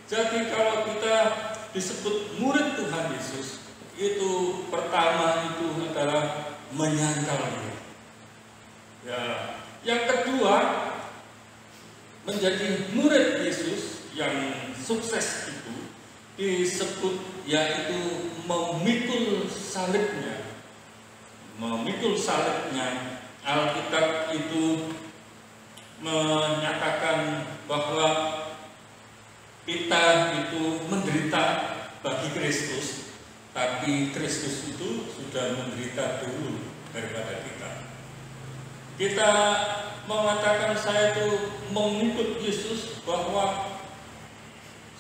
Jadi kalau kita disebut murid Tuhan Yesus, itu pertama itu adalah menyangkal dia. Ya, yang kedua, menjadi murid Yesus yang sukses itu disebut yaitu memikul salibnya. Memikul salibnya, Alkitab itu menyatakan bahwa kita itu menderita bagi Kristus, tapi Kristus itu sudah menderita dulu daripada kita. Kita mengatakan saya itu mengikut Yesus, bahwa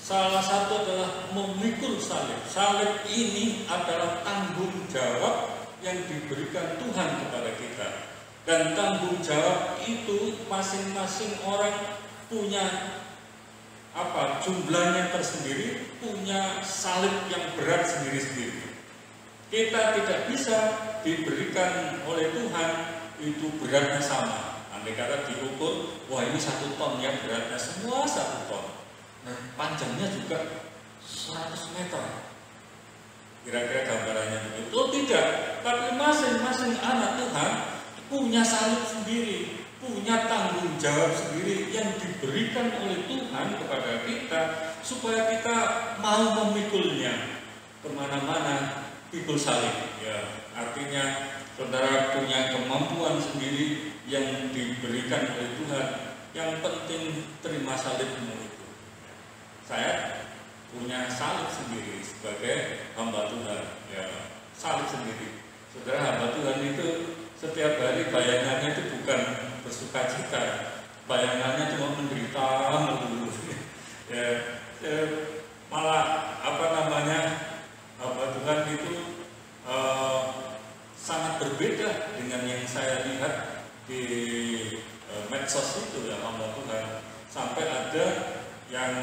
salah satu adalah memikul salib. Salib ini adalah tanggung jawab yang diberikan Tuhan kepada kita. Dan tanggung jawab itu masing-masing orang punya jumlahnya tersendiri, punya salib yang berat sendiri-sendiri. Kita tidak bisa diberikan oleh Tuhan itu beratnya sama. Andai kata diukur, wah ini 1 ton ya, beratnya semua 1 ton. Nah, panjangnya juga 100 meter. Kira-kira gambarannya begitu. Oh tidak, tapi masing-masing anak Tuhan punya salib sendiri, punya tanggung jawab sendiri yang diberikan oleh Tuhan kepada kita, supaya kita mau memikulnya kemana-mana, pikul salib. Ya, artinya saudara punya kemampuan sendiri yang diberikan oleh Tuhan. Yang penting terima salibmu itu. Saya punya salib sendiri sebagai hamba Tuhan. Ya, salib sendiri. Saudara, hamba Tuhan itu setiap hari bayangannya itu bukan bersuka cita, bayangannya cuma menderita melulu. Malah hamba Tuhan itu sangat berbeda dengan yang saya lihat di medsos itu ya, hamba Tuhan. Sampai ada yang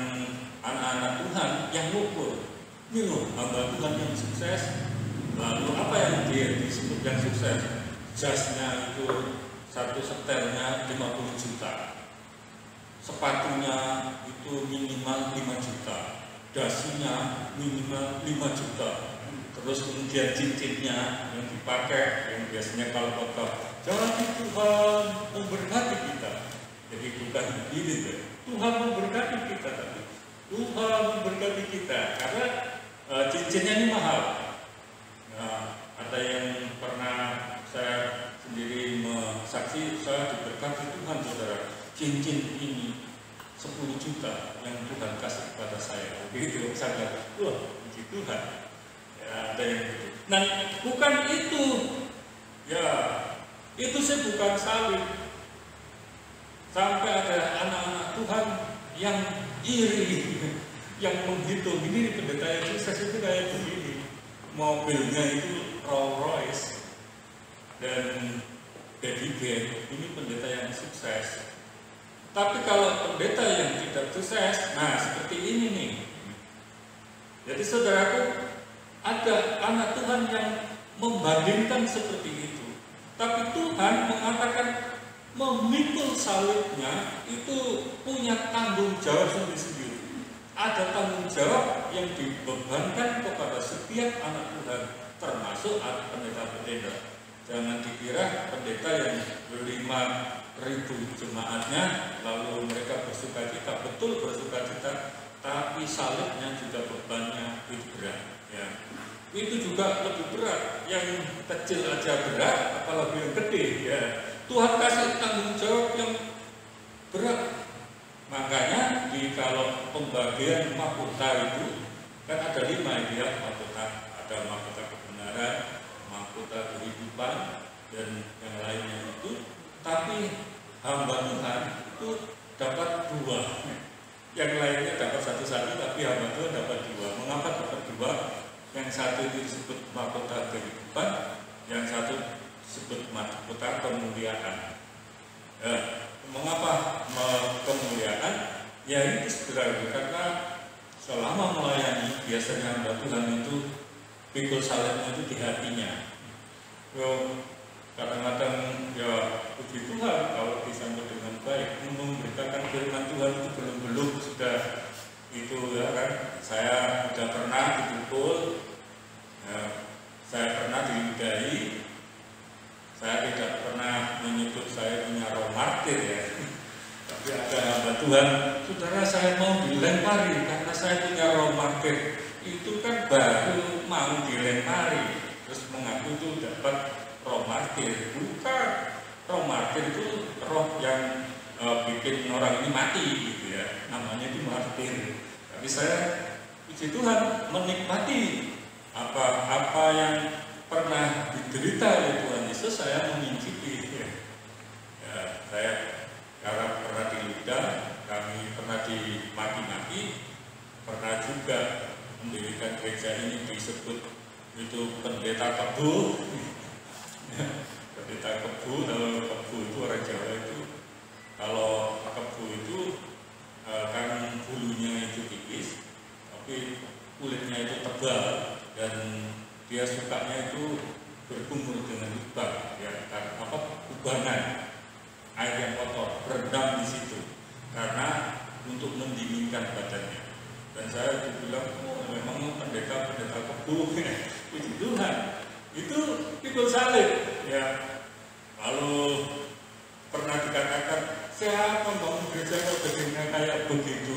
anak-anak Tuhan yang ngukur, ini loh hamba Tuhan yang sukses. Lalu apa yang dia disebut yang sukses? Jasnya itu 1 setelnya 50 juta, sepatunya itu minimal 5 juta, dasinya minimal 5 juta, terus kemudian cincinnya yang dipakai, yang biasanya kalau kotor, jadi Tuhan memberkati kita. Jadi bukan begini deh, Tuhan memberkati kita, tapi Tuhan memberkati kita karena cincinnya ini mahal. Nah, ada yang pernah saya sendiri saksi, saya diberkati Tuhan, saudara, cincin ini 10 juta yang Tuhan kasih kepada saya. Begitu saya bilang, wah puji Tuhan. Ya, ada yang begitu. Nah, bukan itu. Ya, itu sih bukan salib. Sampai ada anak-anak Tuhan yang iri, yang menghitung, ini pendeta yang sukses itu kayak begini, mobilnya itu Rolls Royce dan Bodyguard, ini pendeta yang sukses. Tapi kalau pendeta yang tidak sukses, nah seperti ini nih. Jadi saudaraku, ada anak Tuhan yang membandingkan seperti itu. Tapi Tuhan mengatakan memikul salibnya itu punya tanggung jawab sendiri-sendiri. Ada tanggung jawab yang dibebankan kepada setiap anak Tuhan, termasuk pendeta-pendeta. Jangan dikira pendeta yang 5.000 jemaatnya lalu mereka bersuka cita, betul bersuka cita, tapi salibnya juga bebannya itu berat. Ya. Itu juga lebih berat. Yang kecil aja berat, apalagi yang gede. Ya. Tuhan kasih tanggung jawab yang berat. Makanya kalau pembagian mahkota itu kan ada 5 ya mahkota, ada mahkota kebenaran, mahkota kehidupan, dan yang lainnya itu. Tapi hamba Tuhan itu dapat 2, yang lainnya dapat 1, tapi hamba Tuhan dapat 2. Mengapa dapat 2? Yang satu itu disebut mahkota kehidupan, yang satu disebut mahkota kemuliaan. Mengapa kemuliaan? Ya itu sebenarnya karena selama melayani biasanya hamba Tuhan itu pikul salibnya itu di hatinya. Kadang-kadang ya puji Tuhan kalau disambut dengan baik, memberitakan firman Tuhan itu belum sudah itu ya, saudara, saya sudah pernah dipukul, saya pernah diludahi, saya tidak pernah menyebut saya punya roh martir ya. Tapi ada hamba Tuhan, saudara, saya mau dilempari karena saya punya roh martir. Itu kan baru mau dilempari, terus mengaku itu dapat roh martir. Bukan, roh martir itu roh yang bikin orang ini mati gitu ya, namanya itu martir. Tapi saya, puji Tuhan, menikmati apa yang pernah diderita oleh Tuhan Yesus, saya mengincipi ya. Saya karena pernah diludah, kami pernah dimaki-maki, pernah juga mendirikan gereja ini disebut itu pendeta kebu. Pendeta kebu, kalau kebu itu orang Jawa itu, kalau kebu itu kan bulunya itu tipis, tapi kulitnya itu tebal dan dia sukanya itu berkumpul dengan lubang, ya, kubangan air yang kotor, berendam di situ karena untuk mendinginkan badannya. Dan saya bilang, memang pendeta kebu, puji Tuhan, itu pikul salib, ya. Lalu pernah dikatakan, siapa bangun gereja kok gedenya kayak begitu?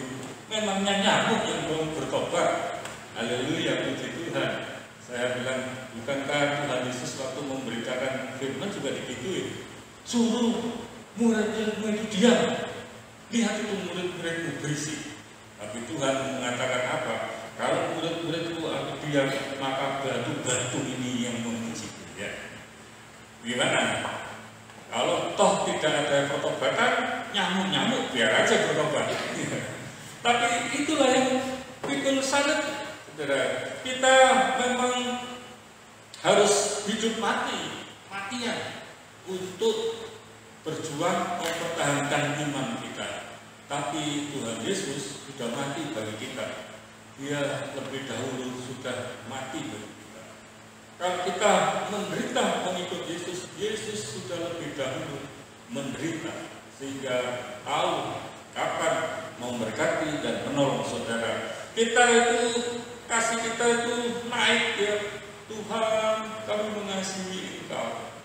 Memangnya nyamuk yang mau bertobat. Haleluya, puji Tuhan. Saya bilang, bukankah Tuhan Yesus waktu memberitakan firman juga digituin? Suruh murid-muridmu itu diam. Lihat itu murid-muridmu berisik. Tapi Tuhan mengatakan apa? Kalau murid-muridku aku diam, maka batu-batu ini yang memujiku. Ya. Gimana? Kalau toh tidak ada pertobatan, nyamuk-nyamuk biar aja bertobat. Tapi itulah yang pikul salib. Saudara, kita memang harus hidup matian untuk berjuang mempertahankan iman kita. Tapi Tuhan Yesus sudah mati bagi kita. Dia lebih dahulu sudah mati bagi kita. Kalau kita menderita mengikut Yesus, Yesus sudah lebih dahulu menderita sehingga tahu kapan memberkati dan menolong saudara. Kita itu, kasih kita itu naik ya. Tuhan, kami mengasihi Engkau.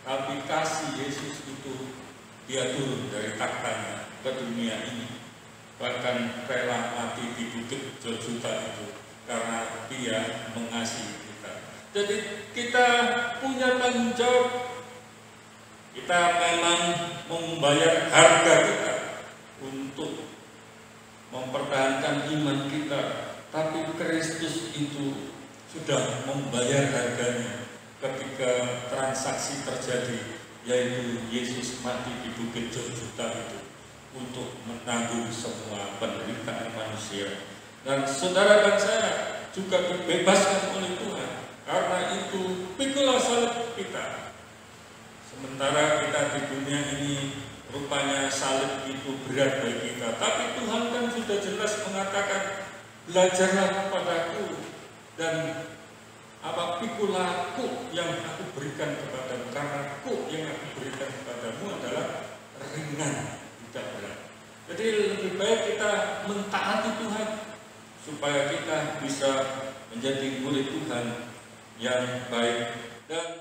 Tapi kasih Yesus itu dia turun dari taktanya ke dunia ini, bahkan rela mati di bukit Golgota itu karena dia mengasihi kita. Jadi kita punya tanggung jawab. Kita memang membayar harga kita untuk mempertahankan iman kita, tapi Kristus itu sudah membayar harganya ketika transaksi terjadi, yaitu Yesus mati di bukit Golgota itu untuk menanggung semua penderitaan manusia. Dan saudara dan saya juga dibebaskan oleh Tuhan. Karena itu pikulah salib kita. Sementara kita di dunia ini rupanya salib itu berat bagi kita, tapi Tuhan kan sudah jelas mengatakan, belajarlah kepadaku dan pikulah kuk yang aku berikan kepadamu, karena kuk yang aku berikan kepadamu adalah ringan, tidak berat. Jadi lebih baik kita mentaati Tuhan supaya kita bisa menjadi murid Tuhan yang baik. Dan